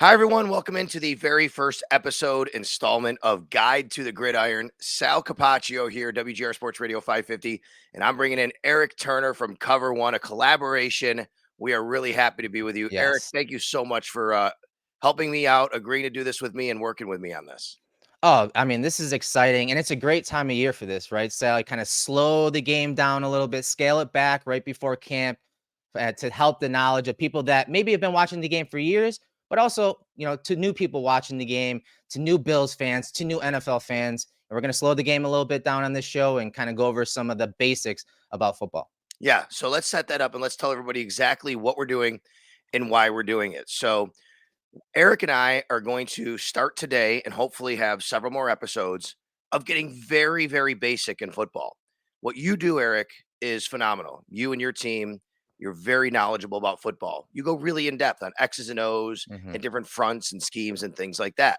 Hi, everyone. Welcome into the very first episode installment of Guide to the Gridiron. Sal Capaccio here, WGR Sports Radio 550, and I'm bringing in Erik Turner from Cover-1, a collaboration. We are really happy to be with you. Erik, Yes. thank you so much for helping me out, agreeing to do this with me, and working with me on this. Oh, I mean, this is exciting, and it's a great time of year for this, right? So I kind of slow the game down a little bit, scale it back right before camp to help the knowledge of people that maybe have been watching the game for years, but also, to new people watching the game, to new Bills fans, to new NFL fans. And we're going to slow the game a little bit down on this show and kind of go over some of the basics about football. Yeah, so let's set that up and let's tell everybody exactly what we're doing and why we're doing it. So, Erik and I are going to start today and hopefully have several more episodes of getting very, very basic in football. What you do, Erik, is phenomenal. You and your team, you're very knowledgeable about football. You go really in depth on X's and O's Hmm. and different fronts and schemes and things like that.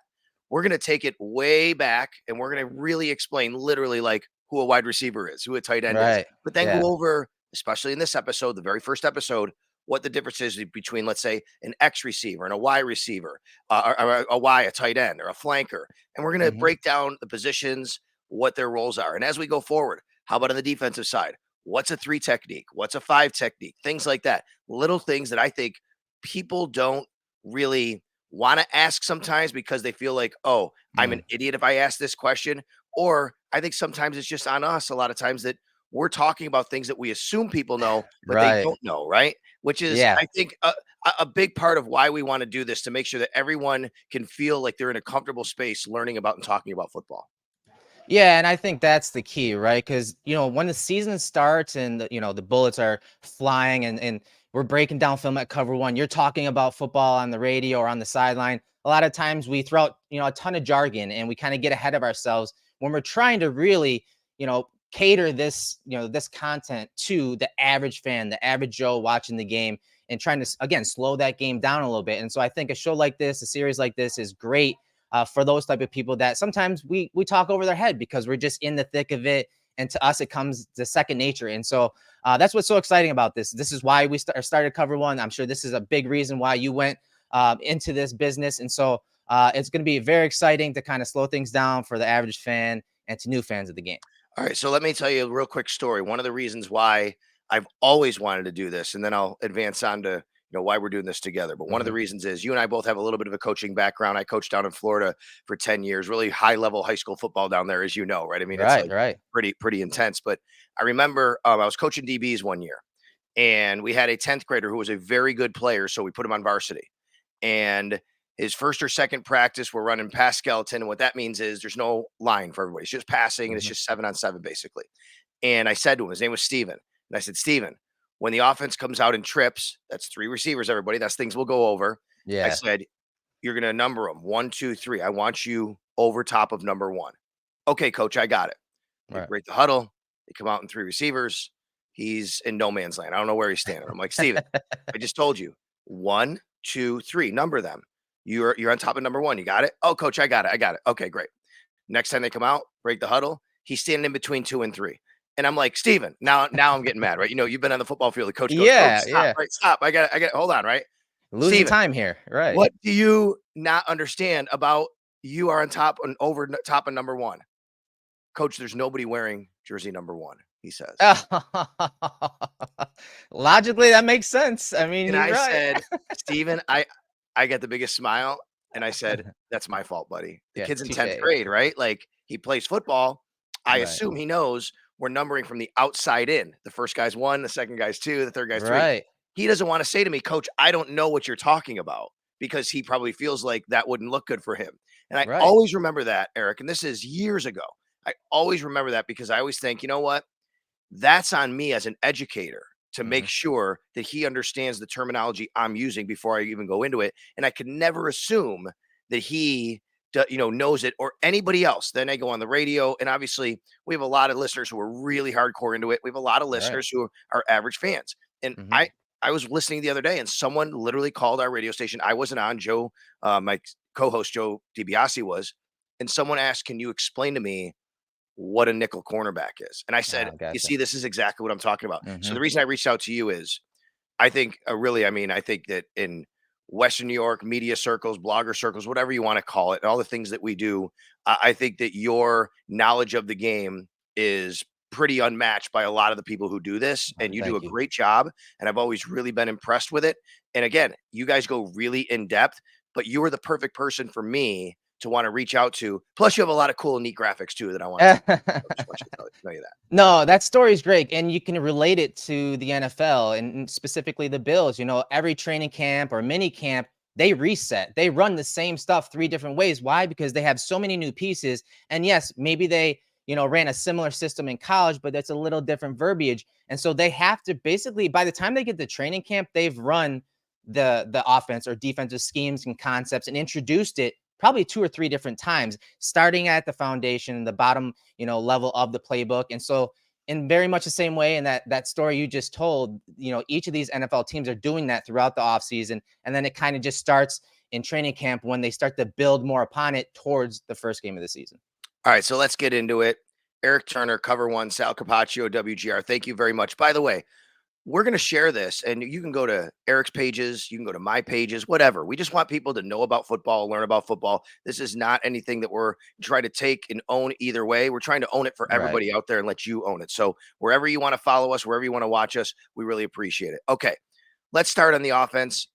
We're going to take it way back and we're going to really explain literally like who a wide receiver is, who a tight end is, Right. but then Yeah. go over, especially in this episode, the very first episode, what the difference is between, let's say, an X receiver and a Y receiver, or a Y, a tight end, or a flanker. And we're going to Hmm. break down the positions, what their roles are. And as we go forward, how about on the defensive side? What's a three technique? What's a five technique? Things like that. Little things that I think people don't really want to ask sometimes because they feel like, oh, I'm an Mm. idiot if I ask this question. Or I think sometimes it's just on us a lot of times that we're talking about things that we assume people know, but they Right. don't know, right? Which is, Yeah. I think, a big part of why we want to do this to make sure that everyone can feel like they're in a comfortable space learning about and talking about football. Yeah, and I think that's the key, right? Because when the season starts and the bullets are flying and we're breaking down film at Cover 1, you're talking about football on the radio or on the sideline. A lot of times we throw out a ton of jargon and we kind of get ahead of ourselves when we're trying to really cater this content to the average fan, the average Joe watching the game, and trying to again slow that game down a little bit. And so I think a show like this, a series like this, is great for those type of people that sometimes we talk over their head because we're just in the thick of it, and to us it comes to second nature. And so that's what's so exciting about this. This is why we started Cover 1. I'm sure this is a big reason why you went into this business. And so it's going to be very exciting to kind of slow things down for the average fan and to new fans of the game. All right, so let me tell you a real quick story. One of the reasons why I've always wanted to do this, and then I'll advance on to why we're doing this together. But one of the Hmm. reasons is you and I both have a little bit of a coaching background. I coached down in Florida for 10 years, really high level high school football down there, as you know, right? I mean, it's Right, like right. pretty intense. But I remember I was coaching DBs one year, and we had a 10th grader who was a very good player, so we put him on varsity. And his first or second practice, we're running pass skeleton. And what that means is there's no line for everybody. It's just passing and it's Hmm. just 7-on-7 basically. And I said to him, his name was Steven. And I said, Steven, when the offense comes out in trips, that's three receivers, everybody. That's things we'll go over. I Yeah. said, you're going to number them 1, 2, 3. I want you over top of number one. Okay, coach, I got it. They Right. break the huddle. They come out in three receivers. He's in no man's land. I don't know where he's standing. I'm like, Steven, I just told you 1, 2, 3. Number them. You're on top of number one. You got it? Oh, coach, I got it. I got it. Okay, great. Next time they come out, break the huddle. He's standing in between 2 and 3. And I'm like, Steven, now I'm getting mad, right? You've been on the football field. The coach goes, Coach, Yeah, stop, yeah. right? Stop. Hold on, right? Losing Steven, time here. Right. what do you not understand about you are on top and top of number one? Coach, there's nobody wearing jersey number one, he says. Logically, that makes sense. I mean, And he's I right. said, Steven, I get the biggest smile. And I said, that's my fault, buddy. The Yeah, kid's in touche. 10th Yeah. grade, right? Like he plays football. I Right. assume he knows we're numbering from the outside in. The first guy's one, the second guy's two, the third guy's three. Right. He doesn't want to say to me, Coach, I don't know what you're talking about because he probably feels like that wouldn't look good for him. And I Right. always remember that, Erik. And this is years ago. I always remember that because I always think, you know what? That's on me as an educator to make Mhm. sure that he understands the terminology I'm using before I even go into it. And I can never assume that he knows it or anybody else. Then I go on the radio, and obviously we have a lot of listeners who are really hardcore into it. We have a lot of Right. listeners who are average fans. And Mhm. I was listening the other day, and someone literally called our radio station. I wasn't on. Joe, my co-host Joe DiBiase was, and someone asked, "Can you explain to me what a nickel cornerback is?" And I said, Ah, "You gotcha. see, this is exactly what I'm talking about." So the Mhm. reason I reached out to you is I think really, I mean, I think that in Western New York media circles, blogger circles, whatever you want to call it, and all the things that we do, I think that your knowledge of the game is pretty unmatched by a lot of the people who do this, and you do a Thank you. great job. And I've always really been impressed with it. And again, you guys go really in depth, but you are the perfect person for me to want to reach out to. Plus, you have a lot of cool and neat graphics too that I want to talk about. So I just want you to know you that. No, that story is great, and you can relate it to the NFL and specifically the Bills. You know, every training camp or mini camp, they reset. They run the same stuff three different ways. Why? Because they have so many new pieces. And yes, maybe they, ran a similar system in college, but that's a little different verbiage. And so they have to basically, by the time they get to training camp, they've run the offense or defensive schemes and concepts and introduced it probably two or three different times, starting at the foundation, the bottom, level of the playbook. And so in very much the same way in that story you just told, each of these NFL teams are doing that throughout the offseason. And then it kind of just starts in training camp when they start to build more upon it towards the first game of the season. All right, so let's get into it. Erik Turner, Cover-1, Sal Capaccio, WGR. Thank you very much. By the way, we're going to share this, and you can go to Eric's pages, you can go to my pages, whatever. We just want people to know about football, learn about football. This is not anything that we're trying to take and own either way. We're trying to own it for Right. everybody out there and let you own it. So wherever you want to follow us, wherever you want to watch us, we really appreciate it. Okay, let's start on the offense.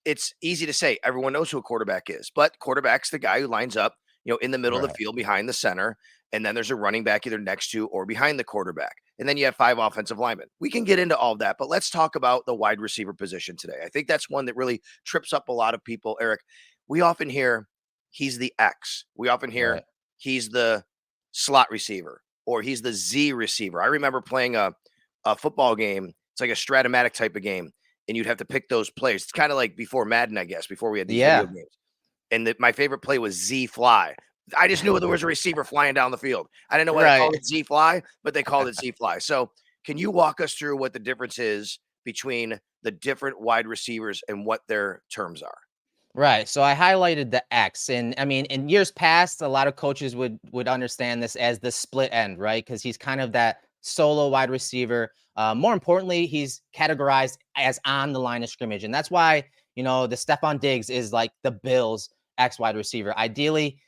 It's easy to say everyone knows who a quarterback is, but quarterback's the guy who lines up, in the middle of the Right. field behind the center. And then there's a running back either next to or behind the quarterback. And then you have 5 offensive linemen. We can get into all that, but let's talk about the wide receiver position today. I think that's one that really trips up a lot of people, Erik. We often hear he's the X. We often hear Right. he's the slot receiver or he's the Z receiver. I remember playing a football game. It's like a Stratomatic type of game, and you'd have to pick those plays. It's kind of like before Madden, I guess, before we had these video Yeah. games. And my favorite play was Z Fly. I just knew there was a receiver flying down the field. I didn't know why they called Right. it Z Fly, but they called it Z Fly. So, can you walk us through what the difference is between the different wide receivers and what their terms are? Right. So I highlighted the X, and I mean, in years past, a lot of coaches would understand this as the split end, right? Because he's kind of that solo wide receiver. More importantly, he's categorized as on the line of scrimmage, and that's why the Stephon Diggs is like the Bills' X wide receiver. Ideally,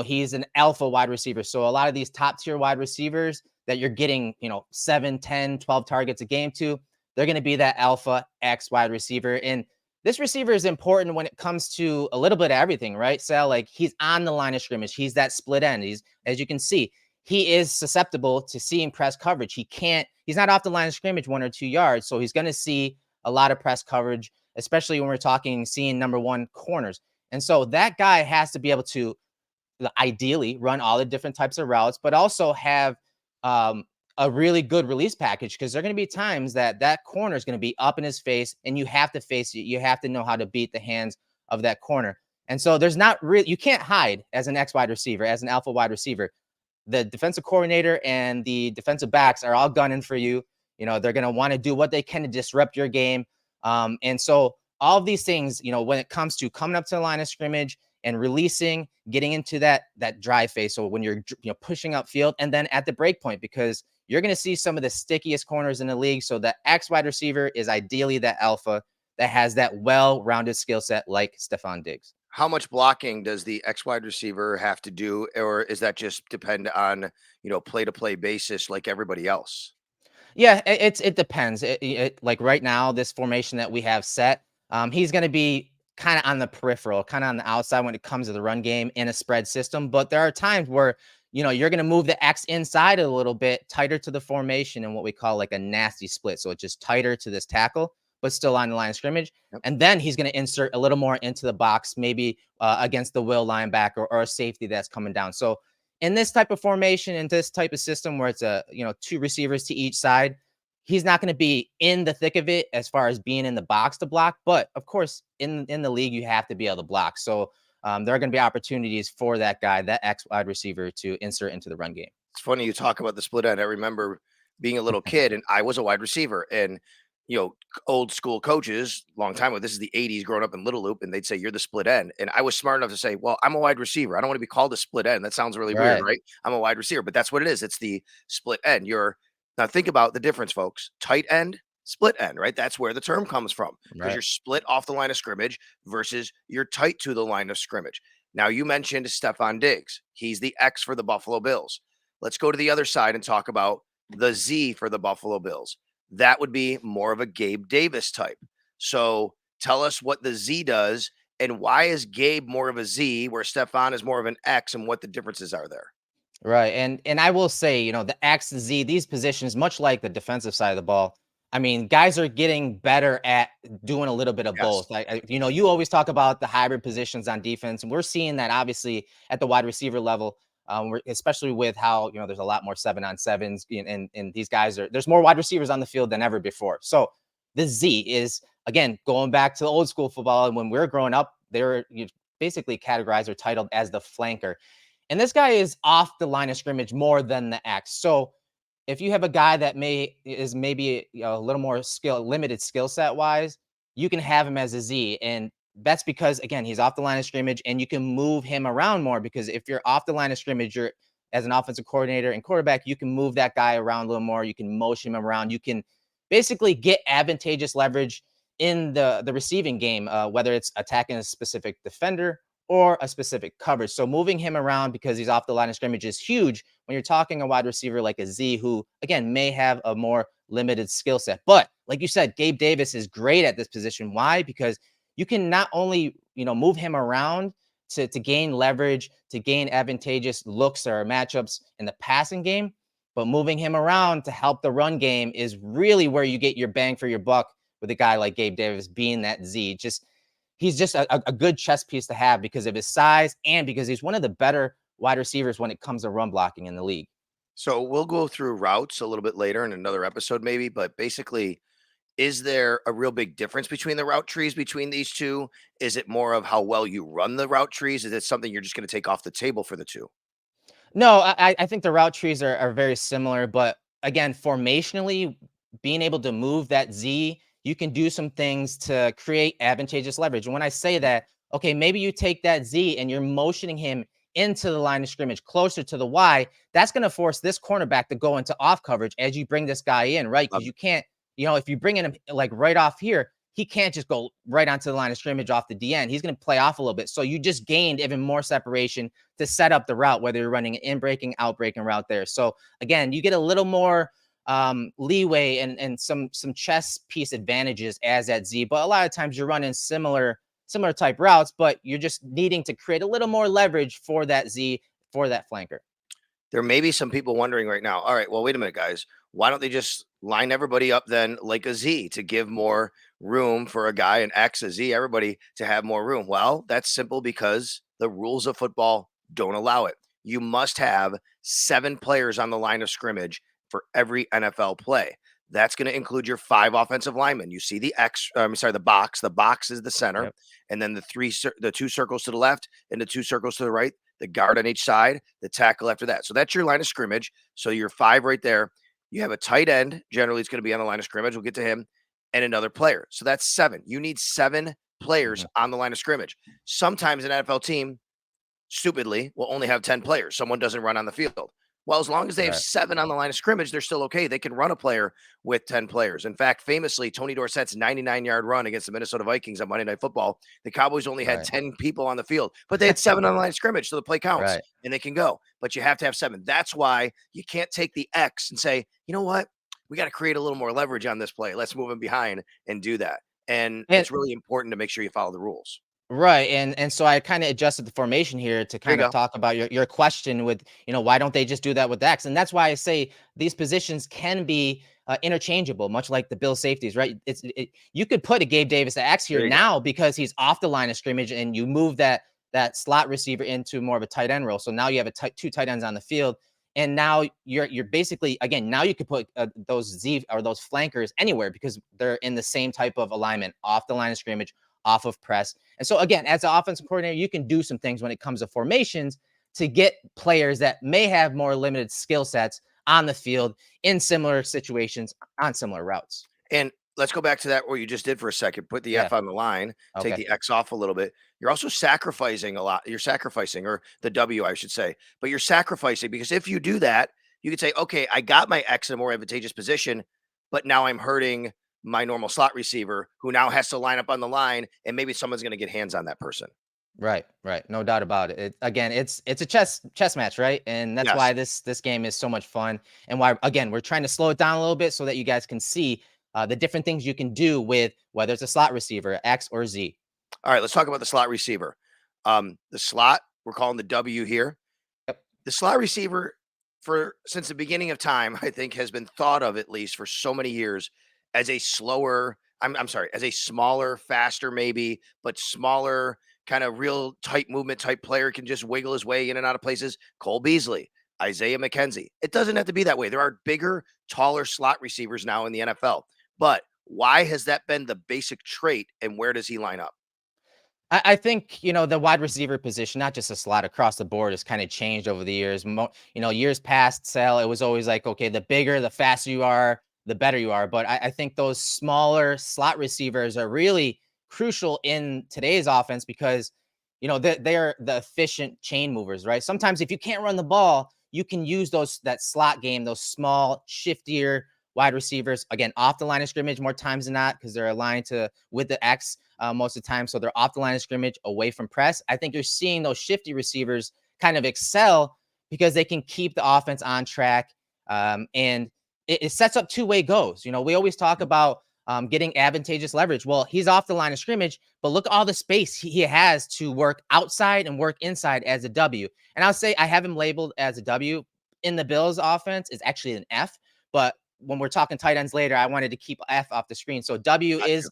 he's an alpha wide receiver. So a lot of these top tier wide receivers that you're getting, 7, 10, 12 targets a game to, they're going to be that alpha X wide receiver. And this receiver is important when it comes to a little bit of everything, right? Sal, like he's on the line of scrimmage. He's that split end. He's, as you can see, he is susceptible to seeing press coverage. He's not off the line of scrimmage 1 or 2 yards. So he's going to see a lot of press coverage, especially when we're talking seeing number one corners. And so that guy has to be able to ideally run all the different types of routes, but also have um, a really good release package because there are going to be times that corner is going to be up in his face and you have to face it. You have to know how to beat the hands of that corner. And so there's not really, you can't hide as an X wide receiver, as an alpha wide receiver. The defensive coordinator and the defensive backs are all gunning for you. They're going to want to do what they can to disrupt your game. And so all of these things, when it comes to coming up to the line of scrimmage and releasing, getting into that drive phase. So when you're pushing upfield and then at the break point, because you're going to see some of the stickiest corners in the league. So the X wide receiver is ideally that alpha that has that well-rounded skill set like Stephon Diggs. How much blocking does the X wide receiver have to do, or is that just depend on play to play basis like everybody else? Yeah, it depends. Like right now, this formation that we have set, he's going to be kind of on the peripheral, kind of on the outside when it comes to the run game in a spread system. But there are times where you're going to move the X inside a little bit, tighter to the formation, in what we call like a nasty split. So it's just tighter to this tackle, but still on the line of scrimmage. Yep. And then he's going to insert a little more into the box, maybe against the will linebacker or a safety that's coming down. So in this type of formation, in this type of system where it's two receivers to each side, he's not going to be in the thick of it as far as being in the box to block. But of course, in the league, you have to be able to block. So there are going to be opportunities for that guy, that X wide receiver, to insert into the run game. It's funny you talk about the split end. I remember being a little kid and I was a wide receiver, and old school coaches, long time ago, this is the 80s, growing up in Little Loop, and they'd say, "You're the split end." And I was smart enough to say, "Well, I'm a wide receiver. I don't want to be called a split end. That sounds really weird, Right. right? I'm a wide receiver, but that's what it is. It's the split end. Now think about the difference, folks. Tight end, split end, right? That's where the term comes from because Right. you're split off the line of scrimmage versus you're tight to the line of scrimmage. Now, you mentioned Stephon Diggs. He's the X for the Buffalo Bills. Let's go to the other side and talk about the Z for the Buffalo Bills. That would be more of a Gabe Davis type. So tell us what the Z does and why is Gabe more of a Z where Stephon is more of an X and what the differences are there. Right. And I will say, the X and Z, these positions, much like the defensive side of the ball, I mean, guys are getting better at doing a little bit of Yes. both. You always talk about the hybrid positions on defense, and we're seeing that obviously at the wide receiver level, especially with how there's a lot more 7-on-7s, and these guys there's more wide receivers on the field than ever before. So the Z is again going back to the old school football, and when we were growing up, they were basically categorized or titled as the flanker. And this guy is off the line of scrimmage more than the X. So if you have a guy that is maybe a little more limited skill set wise, you can have him as a Z. And that's because again, he's off the line of scrimmage and you can move him around more because if you're off the line of scrimmage, you're as an offensive coordinator and quarterback, you can move that guy around a little more. You can motion him around. You can basically get advantageous leverage in the receiving game, whether it's attacking a specific defender or a specific coverage. So moving him around because he's off the line of scrimmage is huge when you're talking a wide receiver like a Z who, again, may have a more limited skill set. But like you said, Gabe Davis is great at this position. Why? Because you can not only, move him around to gain leverage, to gain advantageous looks or matchups in the passing game, but moving him around to help the run game is really where you get your bang for your buck with a guy like Gabe Davis being that Z. He's just a good chess piece to have because of his size and because he's one of the better wide receivers when it comes to run blocking in the league. So we'll go through routes a little bit later in another episode, maybe, but basically, is there a real big difference between the route trees between these two? Is it more of how well you run the route trees? Is it something you're just going to take off the table for the two? No, I think the route trees are very similar, but again, formationally, being able to move that Z, you can do some things to create advantageous leverage. And when I say that, okay, maybe you take that Z and you're motioning him into the line of scrimmage closer to the Y, that's going to force this cornerback to go into off coverage as you bring this guy in, right? Love Because it. you can't, if you bring in him like right off here, he can't just go right onto the line of scrimmage off the DN. He's going to play off a little bit. So you just gained even more separation to set up the route, whether you're running an in-breaking, out-breaking route there. So again, you get a little more leeway and some chess piece advantages as that Z. But a lot of times you're running similar type routes, but you're just needing to create a little more leverage for that Z for that flanker. There may be some people wondering right now, all right, well, wait a minute, guys. Why don't they just line everybody up then like a Z to give more room for a guy, an X, a Z, everybody to have more room? Well, that's simple because the rules of football don't allow it. You must have 7 players on the line of scrimmage for every NFL play. That's going to include your 5 offensive linemen. You see the X, I'm sorry, the box. The box is the center, Yep. and then the 2 circles to the left and the 2 circles to the right, the guard on each side, the tackle after that. So that's your line of scrimmage. So you're 5 right there. You have a tight end. Generally, it's going to be on the line of scrimmage. We'll get to him and another player. So that's 7. You need 7 players Mhm. on the line of scrimmage. Sometimes an NFL team, stupidly, will only have 10 players. Someone doesn't run on the field. Well, as long as they have Right. 7 on the line of scrimmage, they're still okay. They can run a player with 10 players. In fact, famously, Tony Dorsett's 99-yard run against the Minnesota Vikings on Monday Night Football, the Cowboys only had Right. 10 people on the field, but they had 7 on the line of scrimmage, so the play counts Right. and they can go. But you have to have 7. That's why you can't take the X and say, you know what? We got to create a little more leverage on this play. Let's move him behind and do that. And And it's really important to make sure you follow the rules. right, and so I kinda adjusted the formation here to There you kind of go. talk about your question with, why don't they just do that with X? And that's why I say these positions can be, interchangeable, much like the Bill safeties, right? You could put a Gabe Davis at X here There you go. now because he's off the line of scrimmage, and you move that slot receiver into more of a tight end role. So now you have 2 tight ends on the field, and now you're basically again, now you could put, those Z or those flankers anywhere because they're in the same type of alignment, off the line of scrimmage, off of press. And so again, as an offensive coordinator, you can do some things when it comes to formations to get players that may have more limited skill sets on the field in similar situations on similar routes. And let's go back to that what you just did for a second. Put the Yeah. F on the line, take Okay. the X off a little bit. You're also sacrificing a lot. You're sacrificing, or the W, I should say, but you're sacrificing because if you do that, you could say, okay, I got my X in a more advantageous position, but now I'm hurting my normal slot receiver who now has to line up on the line, and maybe someone's going to get hands on that person. Right, right. No doubt about it. Again, it's a chess match, right? And that's Yes. why this game is so much fun, and why again we're trying to slow it down a little bit so that you guys can see the different things you can do with whether it's a slot receiver, X or Z. All right, let's talk about the slot receiver. The slot, we're calling the W here. Yep. The slot receiver, for since the beginning of time, I think has been thought of, at least for so many years, as a slower, I'm sorry, as a smaller, faster maybe, but smaller, kind of real tight movement type player, can just wiggle his way in and out of places. Cole Beasley, Isaiah McKenzie. It doesn't have to be that way. There are bigger, taller slot receivers now in the NFL. But why has that been the basic trait, and where does he line up? I think, the wide receiver position, not just a slot across the board, has kind of changed over the years. Years past, Sal, it was always like, okay, the bigger, the faster you are, the better you are. But I think those smaller slot receivers are really crucial in today's offense because, they are the efficient chain movers, right? Sometimes if you can't run the ball, you can use that slot game, those small, shiftier wide receivers, again, off the line of scrimmage more times than not because they're aligned with the X most of the time. So they're off the line of scrimmage, away from press. I think you're seeing those shifty receivers kind of excel because they can keep the offense on track. And it sets up two-way goes. We always talk about getting advantageous leverage. Well, he's off the line of scrimmage, but look at all the space he has to work outside and work inside as a W. And I'll say I have him labeled as a W. In the Bills offense, it's actually an F. But when we're talking tight ends later, I wanted to keep F off the screen. So W Got you. is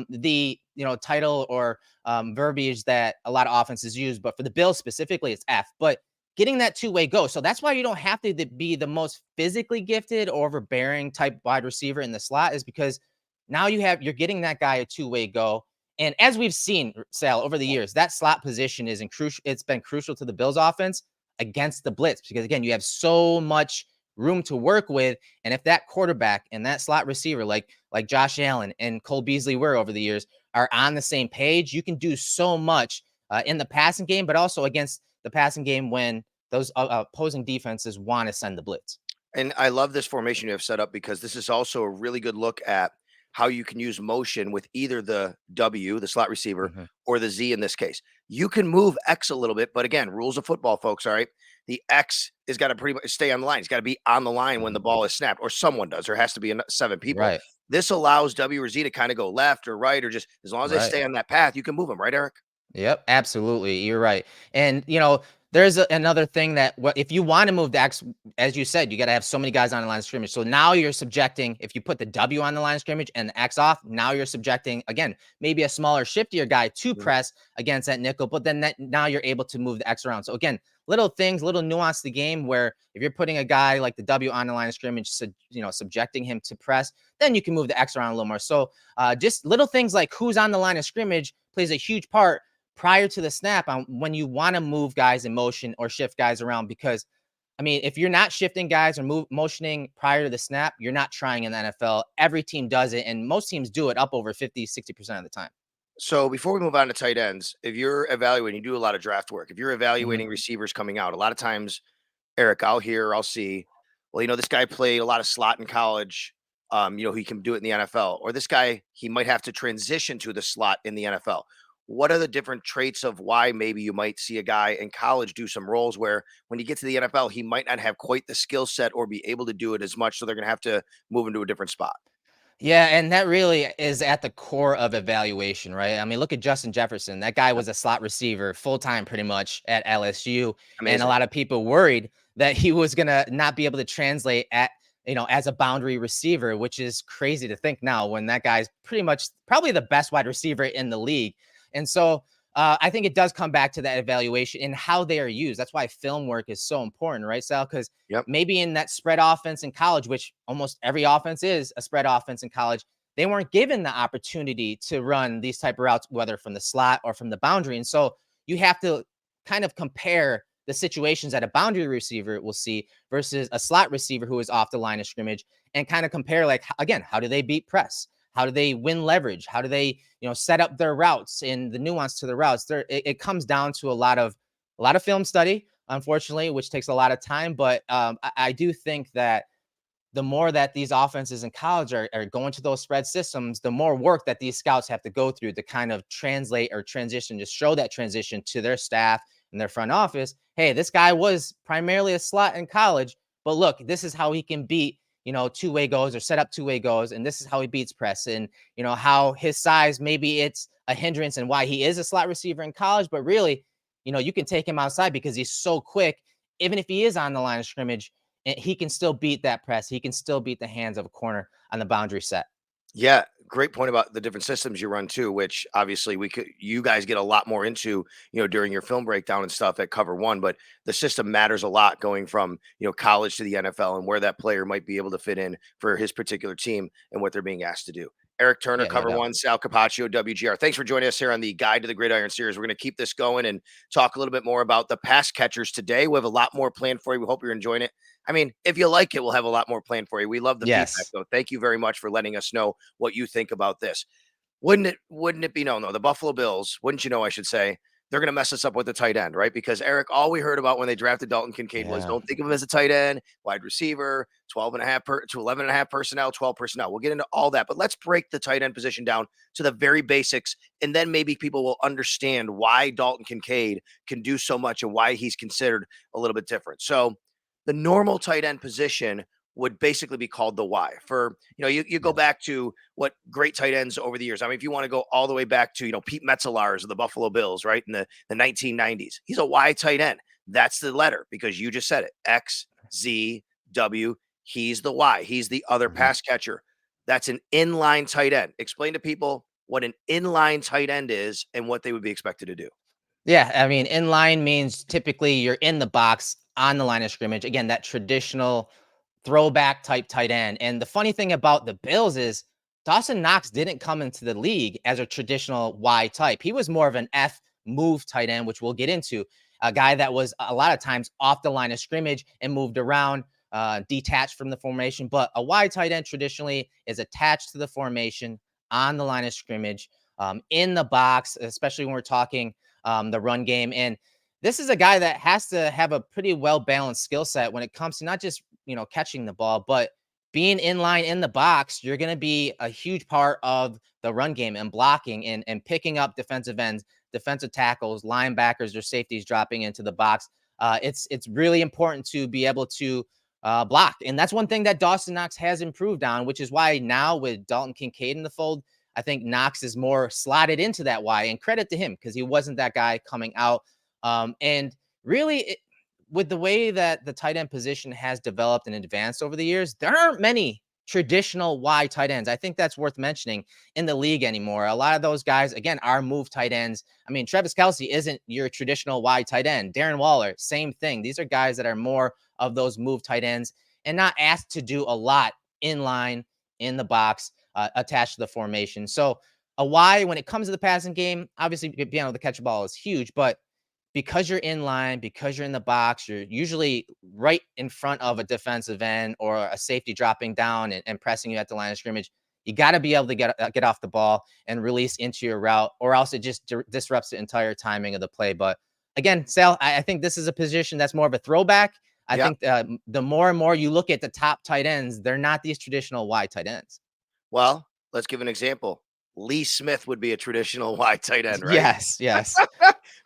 the title or verbiage that a lot of offenses use, but for the Bills specifically, it's F. But getting that two-way go, so that's why you don't have to be the most physically gifted or overbearing type wide receiver in the slot, is because now you're getting that guy a two-way go. And as we've seen, Sal, over the years, that slot position is crucial. It's been crucial to the Bills offense against the blitz because again, you have so much room to work with. And if that quarterback and that slot receiver, like Josh Allen and Cole Beasley were over the years, are on the same page, you can do so much in the passing game, but also against the passing game when those opposing defenses want to send the blitz. And I love this formation you have set up, because this is also a really good look at how you can use motion with either the W, the slot receiver, Mhm. or the Z in this case. You can move X a little bit, but again, rules of football, folks. All right. The X is got to pretty much stay on the line. He's got to be on the line when the ball is snapped, or someone does. There has to be seven people. Right. This allows W or Z to kind of go left or right, or just as long as they Right. stay on that path, you can move them, right, Eric? Yep, absolutely. You're right. And there's another thing that if you want to move the X, as you said, you got to have so many guys on the line of scrimmage. So now you're subjecting, if you put the W on the line of scrimmage and the X off, now you're subjecting again maybe a smaller, shiftier guy to Mhm. press against that nickel. But then now you're able to move the X around. So again, little things, little nuance to the game where if you're putting a guy like the W on the line of scrimmage, subjecting him to press, then you can move the X around a little more. So just little things like who's on the line of scrimmage plays a huge part prior to the snap on when you want to move guys in motion or shift guys around. Because I mean, if you're not shifting guys or motioning prior to the snap, you're not trying in the NFL. Every team does it, and most teams do it up over 50, 60% of the time. So before we move on to tight ends, if you're evaluating, you do a lot of draft work. If you're Mhm. evaluating receivers coming out, a lot of times, Eric, I'll see, well, this guy played a lot of slot in college. He can do it in the NFL. Or this guy, he might have to transition to the slot in the NFL. What are the different traits of why maybe you might see a guy in college do some roles where when you get to the NFL, he might not have quite the skill set or be able to do it as much. So they're going to have to move into a different spot. Yeah, and that really is at the core of evaluation, right? I mean, look at Justin Jefferson. That guy was a slot receiver full time pretty much at LSU. And a Amazing. lot of people worried that he was going to not be able to translate as a boundary receiver, which is crazy to think now when that guy's pretty much probably the best wide receiver in the league. And so I think it does come back to that evaluation and how they are used. That's why film work is so important, right, Sal? Because Yep. maybe in that spread offense in college, which almost every offense is a spread offense in college, they weren't given the opportunity to run these type of routes, whether from the slot or from the boundary. And so you have to kind of compare the situations that a boundary receiver will see versus a slot receiver who is off the line of scrimmage, and kind of compare, like, again, how do they beat press? How do they win leverage? How do they, set up their routes and the nuance to the routes? It comes down to a lot of film study, unfortunately, which takes a lot of time. But I do think that the more that these offenses in college are going to those spread systems, the more work that these scouts have to go through to kind of translate or transition, to show that transition to their staff and their front office. Hey, this guy was primarily a slot in college, but look, this is how he can beat, two-way goes or set up two-way goes. And this is how he beats press. And, how his size, maybe it's a hindrance and why he is a slot receiver in college, but really, you can take him outside because he's so quick. Even if he is on the line of scrimmage, he can still beat that press. He can still beat the hands of a corner on the boundary set. Yeah, great point about the different systems you run too, which obviously you guys get a lot more into, during your film breakdown and stuff at Cover-1, but the system matters a lot going from, college to the NFL and where that player might be able to fit in for his particular team and what they're being asked to do. Erik Turner, Yeah, no doubt. Cover-1, Sal Capaccio, WGR. Thanks for joining us here on the Guide to the Gridiron series. We're going to keep this going and talk a little bit more about the pass catchers today. We have a lot more planned for you. We hope you're enjoying it. I mean, if you like it, we'll have a lot more planned for you. We love the feedback, Yes. though. Thank you very much for letting us know what you think about this. Wouldn't it be no, the Buffalo Bills, wouldn't you know, I should say, they're gonna mess us up with the tight end, right? Because Eric, all we heard about when they drafted Dalton Kincaid was Yeah. don't think of him as a tight end, wide receiver, 12 and a half to 11 and a half personnel, 12 personnel. We'll get into all that, but let's break the tight end position down to the very basics, and then maybe people will understand why Dalton Kincaid can do so much and why he's considered a little bit different. So the normal tight end position would basically be called the Y. For you go Yes. back to what great tight ends over the years. I mean, if you want to go all the way back to Pete Metzelaars of the Buffalo Bills, right in the 1990s, he's a Y tight end. That's the letter because you just said it. X Z W. He's the Y. He's the other Mhm. pass catcher. That's an inline tight end. Explain to people what an inline tight end is and what they would be expected to do. Yeah, I mean, in line means typically you're in the box on the line of scrimmage. Again, that traditional throwback type tight end. And the funny thing about the Bills is Dawson Knox didn't come into the league as a traditional Y type. He was more of an F move tight end, which we'll get into. A guy that was a lot of times off the line of scrimmage and moved around, detached from the formation. But a Y tight end traditionally is attached to the formation on the line of scrimmage, in the box, especially when we're talking the run game. And this is a guy that has to have a pretty well balanced skill set when it comes to not just catching the ball, but being in line in the box. You're going to be a huge part of the run game and blocking and picking up defensive ends, defensive tackles, linebackers, or safeties dropping into the box. It's really important to be able to block, and that's one thing that Dawson Knox has improved on, which is why now with Dalton Kincaid in the fold, I think Knox is more slotted into that Y, and credit to him because he wasn't that guy coming out. And really, with the way that the tight end position has developed and advanced over the years, there aren't many traditional Y tight ends. I think that's worth mentioning in the league anymore. A lot of those guys, again, are move tight ends. I mean, Travis Kelce isn't your traditional Y tight end. Darren Waller, same thing. These are guys that are more of those move tight ends and not asked to do a lot in line, in the box, attached to the formation. So a Y when it comes to the passing game, obviously being able to catch a ball is huge, but because you're in line, because you're in the box, you're usually right in front of a defensive end or a safety dropping down and pressing you at the line of scrimmage. You got to be able to get off the ball and release into your route, or else it just disrupts the entire timing of the play. But again, Sal, I think this is a position that's more of a throwback. I Yeah. think the more and more you look at the top tight ends, they're not these traditional wide tight ends. Well, let's give an example. Lee Smith would be a traditional wide tight end, right? Yes, yes.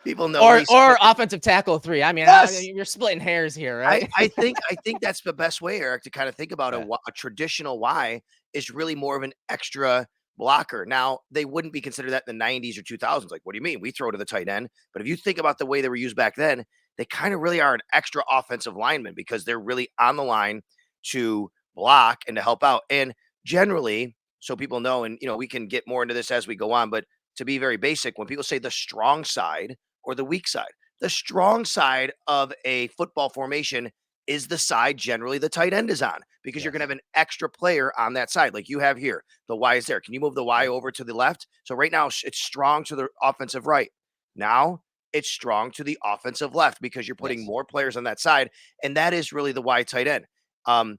People know Or Lee Smith. offensive tackle 3. I mean, Yes. you're splitting hairs here, I right? I think I think that's the best way, Eric, to kind of think about Yeah. a traditional Y is really more of an extra blocker. Now, they wouldn't be considered that in the 90s or 2000s. Like, what do you mean? We throw to the tight end. But if you think about the way they were used back then, they kind of really are an extra offensive lineman because they're really on the line to block and to help out. And generally, so people know, and we can get more into this as we go on, but to be very basic, when people say the strong side or the weak side, the strong side of a football formation is the side generally the tight end is on because you're going to Yes. have an extra player on that side like you have here. The Y is there. Can you move the Y Yep. over to the left? So right now it's strong to the offensive right. Now it's strong to the offensive left because you're putting Yes. more players on that side. And that is really the Y tight end. Um,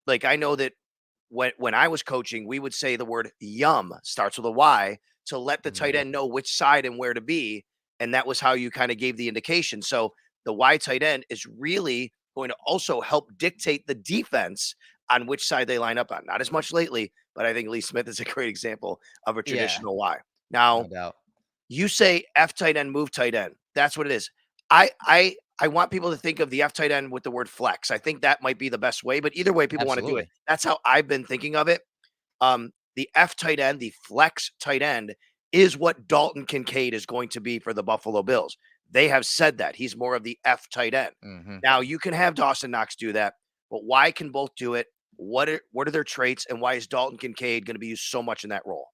like I know that when I was coaching, we would say the word yum starts with a Y to let the tight Mm. end know which side and where to be. And that was how you kind of gave the indication. So the Y tight end is really going to also help dictate the defense on which side they line up on. Not as much lately, but I think Lee Smith is a great example of a Yeah, traditional Y. no Now, doubt. you say F tight end, move tight end. That's what it is. I want people to think of the F tight end with the word flex. I think that might be the best way, but either way people want to do it. Absolutely. That's how I've been thinking of it. The F tight end, the flex tight end, is what Dalton Kincaid is going to be for the Buffalo Bills. They have said that he's more of the F tight end. Mhm. Now you can have Dawson Knox do that, but why can both do it? What are their traits, and why is Dalton Kincaid going to be used so much in that role?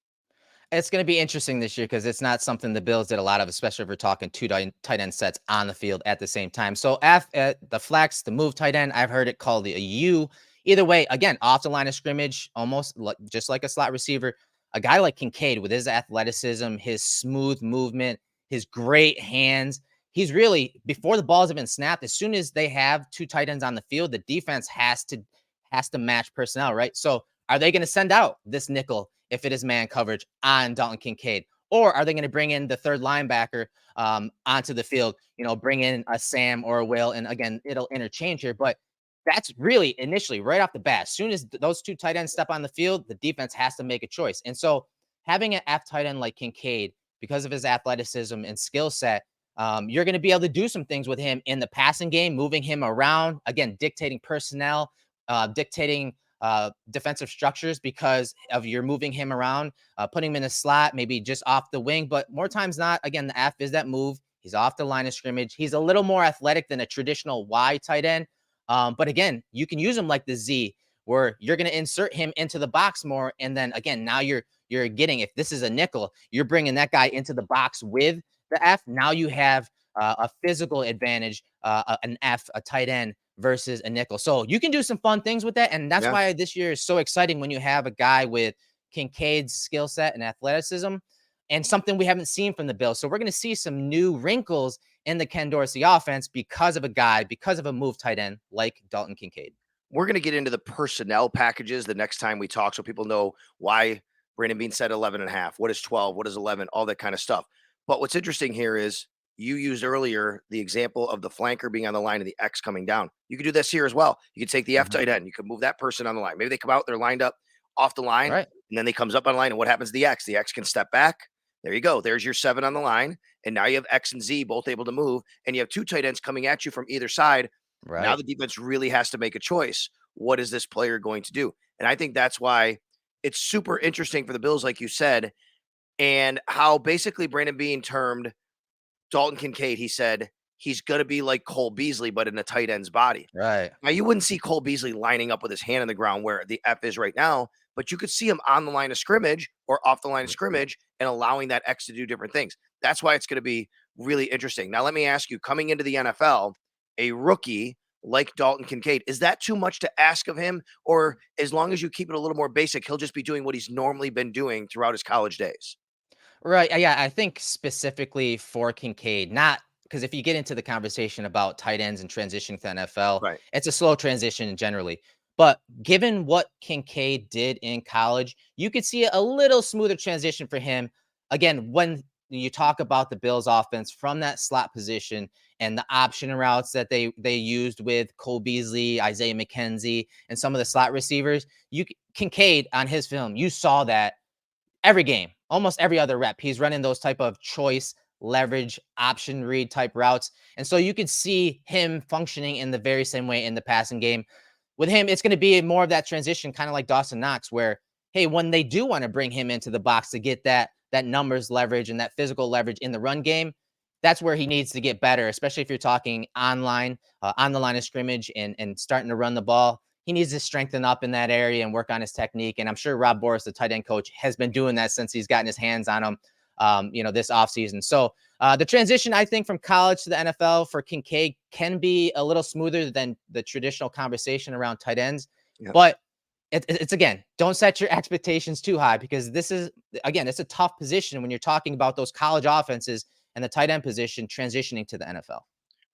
It's going to be interesting this year because it's not something the Bills did a lot of, especially if we're talking two tight end sets on the field at the same time. So, the flex, the move tight end, I've heard it called a U. Either way, again, off the line of scrimmage, almost just like a slot receiver. A guy like Kincaid with his athleticism, his smooth movement, his great hands. He's really, before the balls have been snapped, as soon as they have two tight ends on the field, the defense has to match personnel, right? So are they going to send out this nickel if it is man coverage on Dalton Kincaid? Or are they going to bring in the third linebacker onto the field, bring in a Sam or a Will? And again, it'll interchange here, but that's really initially right off the bat. As soon as those two tight ends step on the field, the defense has to make a choice. And so having an F tight end like Kincaid, because of his athleticism and skill set, you're going to be able to do some things with him in the passing game, moving him around, again, dictating personnel, dictating defensive structures because of you're moving him around, putting him in a slot, maybe just off the wing. But more times not, again, the F is that move. He's off the line of scrimmage. He's a little more athletic than a traditional Y tight end. But again, you can use him like the Z, where you're going to insert him into the box more. And then again, now you're getting, if this is a nickel, you're bringing that guy into the box with the F. Now you have a physical advantage, an F, a tight end versus a nickel. So you can do some fun things with that. And that's Yeah. why this year is so exciting when you have a guy with Kincaid's skill set and athleticism and something we haven't seen from the Bills. So we're going to see some new wrinkles in the Ken Dorsey offense because of a guy, because of a move tight end like Dalton Kincaid. We're going to get into the personnel packages the next time we talk so people know why Brandon Beane said 11 and a half. What is 12? What is 11? All that kind of stuff. But what's interesting here is you used earlier the example of the flanker being on the line and the X coming down. You could do this here as well. You could take the F Mhm. tight end. You could move that person on the line. Maybe they come out, they're lined up off the line, Right. and then they comes up on the line. And what happens to the X? The X can step back. There you go. There's your 7 on the line. And now you have X and Z both able to move. And you have two tight ends coming at you from either side. Now Right. the defense really has to make a choice. What is this player going to do? And I think that's why it's super interesting for the Bills, like you said, and how basically Brandon Beane termed Dalton Kincaid. He said he's going to be like Cole Beasley, but in a tight end's body. Right. Now, you wouldn't see Cole Beasley lining up with his hand on the ground where the F is right now, but you could see him on the line of scrimmage or off the line of scrimmage and allowing that X to do different things. That's why it's going to be really interesting. Now, let me ask you, coming into the NFL, a rookie like Dalton Kincaid, is that too much to ask of him? Or as long as you keep it a little more basic, he'll just be doing what he's normally been doing throughout his college days? Right. Yeah. I think specifically for Kincaid, not because if you get into the conversation about tight ends and transitioning to the NFL, Right. it's a slow transition generally. But given what Kincaid did in college, you could see a little smoother transition for him. Again, when you talk about the Bills offense from that slot position and the option routes that they used with Cole Beasley, Isaiah McKenzie, and some of the slot receivers, Kincaid on his film, you saw that every game, almost every other rep, he's running those type of choice, leverage, option read type routes. And so you could see him functioning in the very same way in the passing game. With him, it's going to be more of that transition, kind of like Dawson Knox, where, hey, when they do want to bring him into the box to get that numbers leverage and that physical leverage in the run game, that's where he needs to get better, especially if you're talking online, on the line of scrimmage and starting to run the ball. He needs to strengthen up in that area and work on his technique. And I'm sure Rob Boris, the tight end coach, has been doing that since he's gotten his hands on him, this offseason. So the transition, I think, from college to the NFL for Kincaid can be a little smoother than the traditional conversation around tight ends. Yeah. But it's again, don't set your expectations too high because this is, again, it's a tough position when you're talking about those college offenses and the tight end position transitioning to the NFL.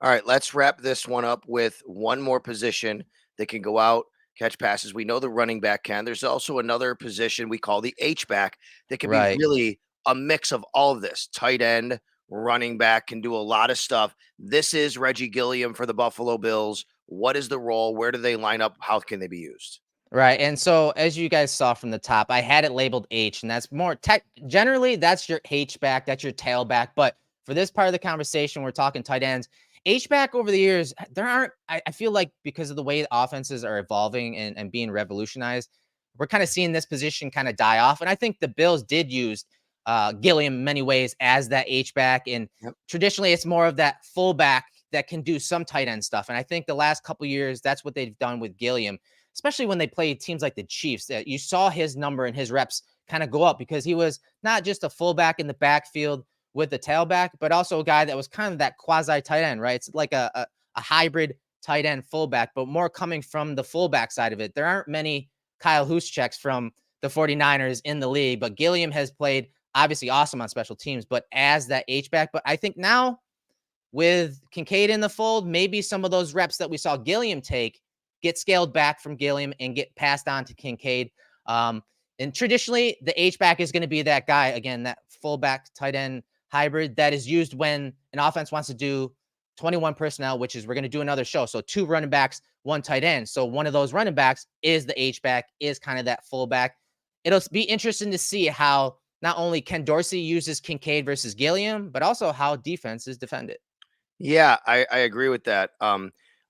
All right, let's wrap this one up with one more position that can go out, catch passes. We know the running back can. There's also another position we call the H back that can be Right. really a mix of all of this. Tight end, running back can do a lot of stuff. This is Reggie Gilliam for the Buffalo Bills. What is the role? Where do they line up? How can they be used? Right. And so, as you guys saw from the top, I had it labeled H, and that's more tech. Generally, that's your H back, that's your tailback. But for this part of the conversation, we're talking tight ends. H back over the years, there aren't, I feel like because of the way the offenses are evolving and being revolutionized, we're kind of seeing this position kind of die off. And I think the Bills did use Gilliam in many ways as that H back. And Yep. traditionally, it's more of that fullback that can do some tight end stuff. And I think the last couple years, that's what they've done with Gilliam, especially when they played teams like the Chiefs, that you saw his number and his reps kind of go up because he was not just a fullback in the backfield with the tailback, but also a guy that was kind of that quasi tight end, right? It's like a hybrid tight end fullback, but more coming from the fullback side of it. There aren't many Kyle Juszczyks from the 49ers in the league, but Gilliam has played obviously awesome on special teams, but as that H-back. But I think now with Kincaid in the fold, maybe some of those reps that we saw Gilliam take get scaled back from Gilliam and get passed on to Kincaid. And traditionally, the H back is going to be that guy again, that fullback tight end hybrid that is used when an offense wants to do 21 personnel, which is we're going to do another show. So 2 running backs, 1 tight end. So one of those running backs is the H back, is kind of that fullback. It'll be interesting to see how not only Ken Dorsey uses Kincaid versus Gilliam, but also how defenses defend it. Yeah, I agree with that.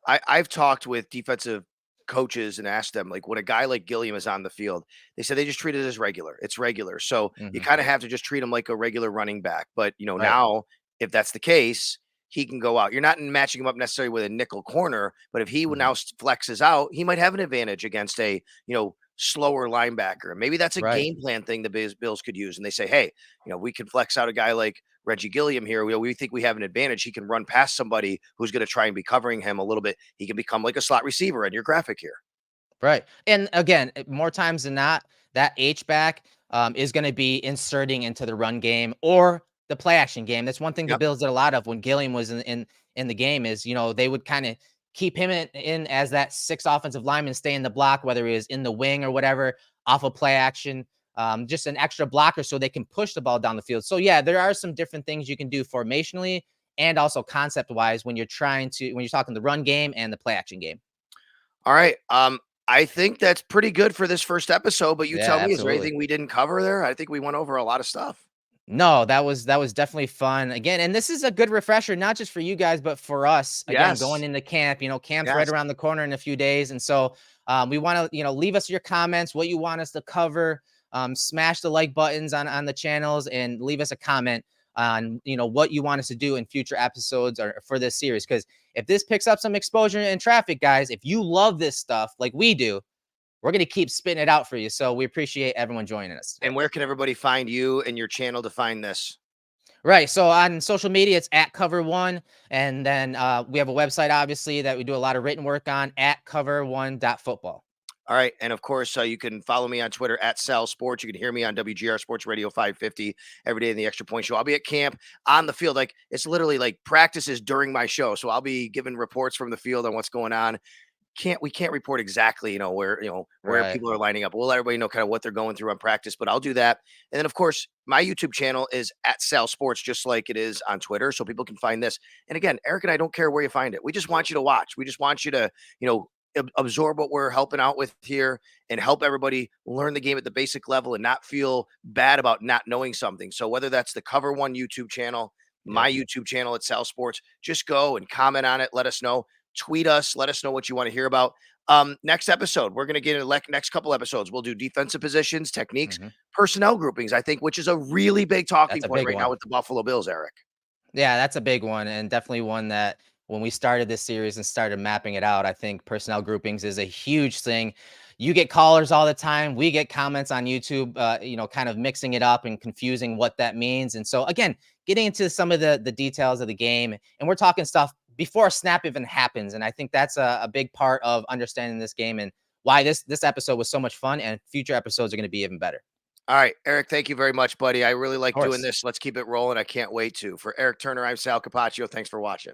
I've talked with defensive coaches and asked them, like, when a guy like Gilliam is on the field, they said they just treat it as regular. It's regular. So you Mhm. kind of have to just treat him like a regular running back. But Right. now if that's the case, he can go out. You're not matching him up necessarily with a nickel corner, but if he would Mhm. now flexes out, he might have an advantage against a slower linebacker. And maybe that's a Right. game plan thing the Bills could use. And they say, hey, we can flex out a guy like Reggie Gilliam here. We think we have an advantage. He can run past somebody who's going to try and be covering him a little bit. He can become like a slot receiver in your graphic here. Right. And again, more times than not, that H back is going to be inserting into the run game or the play action game. That's one thing the Yep. Bills did a lot of when Gilliam was in the game is, they would kind of keep him in as that 6 offensive lineman, stay in the block, whether he is in the wing or whatever, off of play action. Just an extra blocker so they can push the ball down the field. So yeah, there are some different things you can do formationally and also concept wise when you're talking the run game and the play action game. All right. I think that's pretty good for this first episode, but you Yeah, tell me, is there absolutely. anything we didn't cover there? I think we went over a lot of stuff. No, that was definitely fun. Again, and this is a good refresher, not just for you guys, but for us. Again, going Yes. into camp, camp's right Yes. around the corner in a few days. And so we want to, leave us your comments, what you want us to cover. Smash the like buttons on the channels and leave us a comment on, what you want us to do in future episodes or for this series. Because if this picks up some exposure and traffic, guys, if you love this stuff like we do, we're going to keep spitting it out for you. So we appreciate everyone joining us today. And where can everybody find you and your channel to find this? Right. So on social media, it's at Cover1. And then we have a website, obviously, that we do a lot of written work on at cover1.football. All right. And of course, you can follow me on Twitter at Sal Sports. You can hear me on WGR Sports Radio 550 every day in the Extra Point Show. I'll be at camp on the field. Like, it's literally like practices during my show. So I'll be giving reports from the field on what's going on. We can't report exactly, where Right. people are lining up. We'll let everybody know kind of what they're going through on practice, but I'll do that. And then of course, my YouTube channel is at Sal Sports, just like it is on Twitter. So people can find this. And again, Eric and I don't care where you find it. We just want you to watch. We just want you to, absorb what we're helping out with here and help everybody learn the game at the basic level and not feel bad about not knowing something. So whether that's the Cover-1 YouTube channel, Yep. my YouTube channel at Sal Sports, just go and comment on it. Let us know. Tweet us. Let us know what you want to hear about. Next episode, we're going to get into next couple episodes. We'll do defensive positions, techniques, Mhm. personnel groupings, I think, which is a really big talking That's a point big right now one. with the Buffalo Bills, Eric. Yeah, that's a big one, and definitely one that when we started this series and started mapping it out, I think personnel groupings is a huge thing. You get callers all the time. We get comments on YouTube, kind of mixing it up and confusing what that means. And so, again, getting into some of the details of the game, and we're talking stuff before a snap even happens. And I think that's a big part of understanding this game and why this episode was so much fun. And future episodes are going to be even better. All right, Eric, thank you very much, buddy. I really Of like doing course. this. Let's keep it rolling. I can't wait to. For Erik Turner, I'm Sal Capaccio. Thanks for watching.